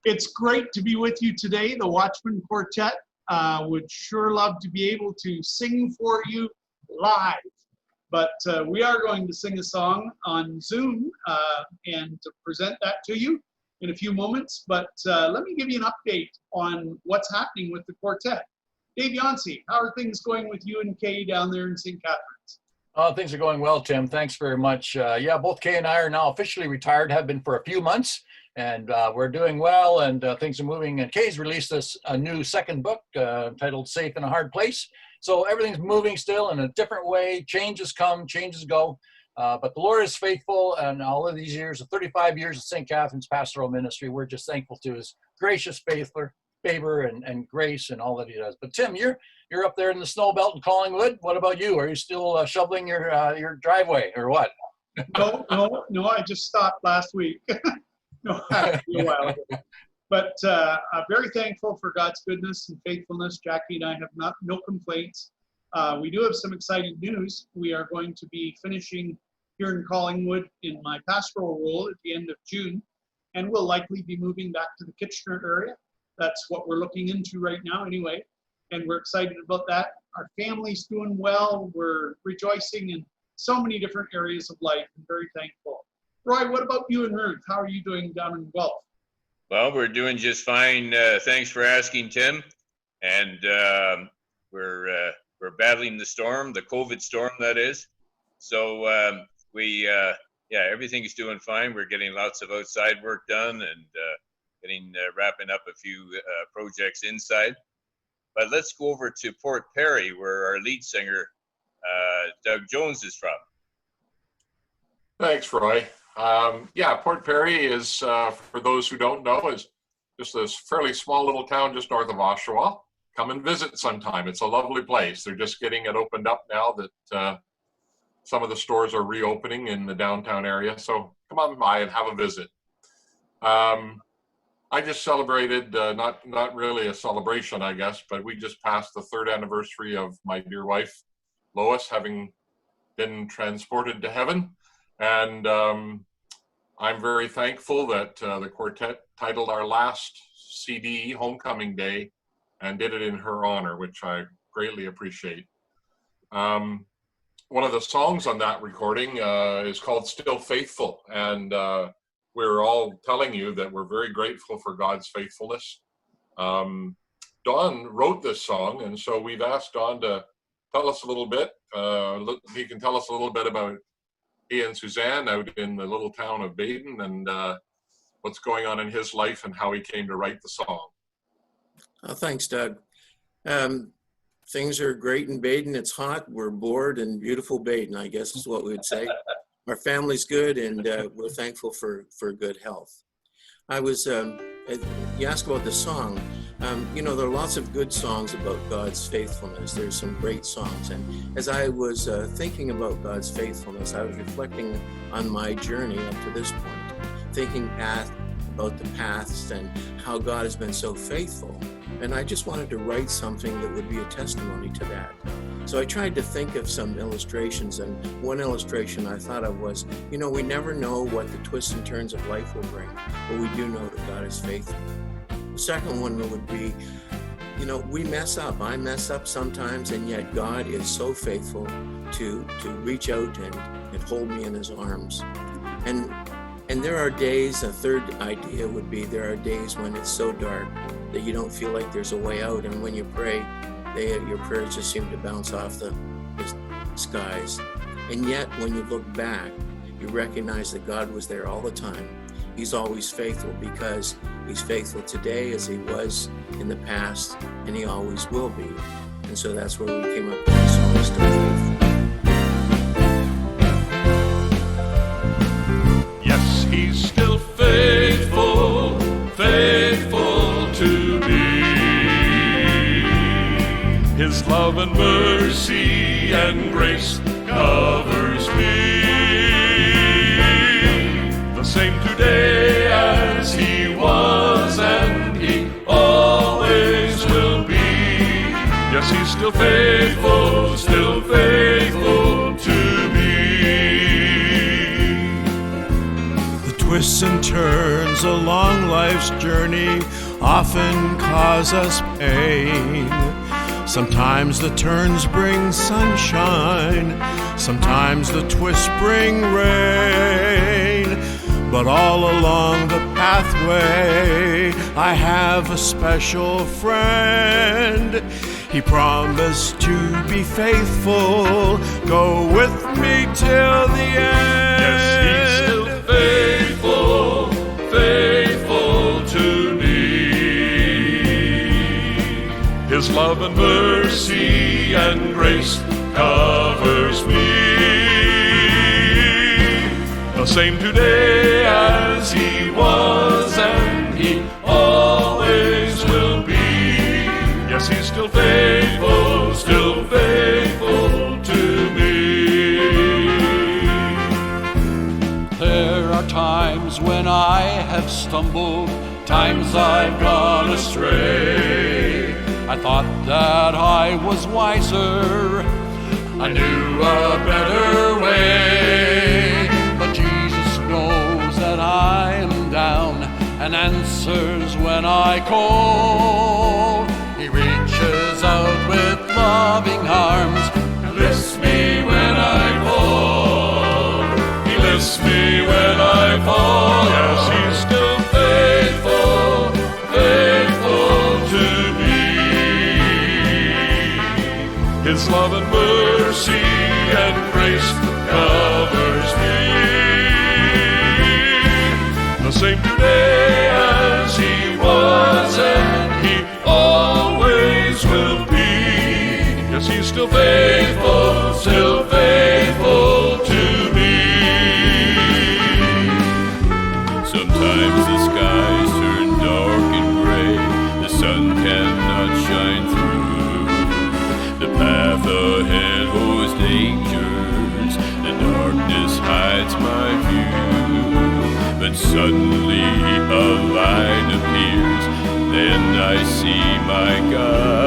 It's great to be with you today. The Watchmen Quartet would sure love to be able to sing for you live. But we are going to sing a song on Zoom and to present that to you in a few moments. But let me give you an update on what's happening with the quartet. Dave Yancey, how are things going with you and Kay down there in St. Catharines? Things are going well, Tim. Thanks very much. Yeah, both Kay and I are now officially retired, have been for a few months, and we're doing well, and things are moving. And Kay's released a new second book titled Safe in a Hard Place. So everything's moving still in a different way. Changes come, changes go. But the Lord is faithful, and all of these years, the 35 years of St. Catherine's pastoral ministry, we're just thankful to his gracious favor and grace and all that he does. But Tim, you're up there in the snow belt in Collingwood. What about you? Are you still shoveling your driveway or what? No, I just stopped last week. No, a while ago. But I'm very thankful for God's goodness and faithfulness. Jackie and I have no complaints. We do have some exciting news. We are going to be finishing here in Collingwood in my pastoral role at the end of June, and we'll likely be moving back to the Kitchener area. That's what we're looking into right now anyway, and we're excited about that. Our family's doing well. We're rejoicing in so many different areas of life and very thankful. Roy, what about you and Ruth? How are you doing down in Guelph? Well, we're doing just fine. Thanks for asking, Tim. And we're battling the storm, the COVID storm, that is. So everything's doing fine. We're getting lots of outside work done and wrapping up a few projects inside. But let's go over to Port Perry, where our lead singer, Doug Jones, is from. Thanks, Roy. Port Perry is, for those who don't know, is just this fairly small little town just north of Oshawa. Come and visit sometime. It's a lovely place. They're just getting it opened up now that some of the stores are reopening in the downtown area. So come on by and have a visit. I just celebrated, not really a celebration, I guess, but we just passed the 3rd anniversary of my dear wife, Lois, having been transported to heaven. And I'm very thankful that the quartet titled our last CD Homecoming Day and did it in her honor, which I greatly appreciate. One of the songs on that recording is called Still Faithful. And we're all telling you that we're very grateful for God's faithfulness. Don wrote this song, and so we've asked Don to tell us a little bit. He can tell us a little bit about he and Suzanne out in the little town of Baden and what's going on in his life and how he came to write the song. Thanks, Doug. Things are great in Baden. It's hot. We're bored and beautiful Baden, I guess is what we would say. Our family's good, and we're thankful for good health. You asked about the song. There are lots of good songs about God's faithfulness. There's some great songs. And as I was thinking about God's faithfulness, I was reflecting on my journey up to this point, thinking about the past and how God has been so faithful. And I just wanted to write something that would be a testimony to that. So I tried to think of some illustrations, and one illustration I thought of was, we never know what the twists and turns of life will bring, but we do know that God is faithful. The second one would be, we mess up. I mess up sometimes, and yet God is so faithful to reach out and hold me in his arms. And there are days, a third idea would be, there are days when it's so dark that you don't feel like there's a way out, and when you pray, your prayers just seem to bounce off the skies. And yet, when you look back, you recognize that God was there all the time. He's always faithful because he's faithful today as he was in the past, and he always will be. And so that's where we came up with the song, Still Faithful. Yes, he's still faithful, faithful to me. His love and mercy and grace covers me. The same today as he was, and he always will be. Yes, he's still faithful to me. The twists and turns Sometimes a long life's journey often cause us pain. Sometimes the turns bring sunshine, sometimes the twists bring rain. But all along the pathway, I have a special friend. He promised to be faithful, go with me till the end. Yes, he's still faithful, faithful to me. His love and mercy and grace covers me. The same today as he was, and he always will be. Yes, he's still faithful to me. There are times when I have stumbled, times I've gone astray. I thought that I was wiser, I knew a better way. But Jesus knows that I am down and answers when I call. He reaches out with loving arms and lifts me when I fall. He lifts me when I fall. Yes, he's still faithful, faithful to me. His love and mercy and grace covers me. The same today as he was, and he always will be. Yes, he's still faithful to me. Sometimes the skies turn dark and gray, the sun cannot shine through. The path ahead holds dangers, the darkness hides my view. But suddenly a light appears, then I see my God.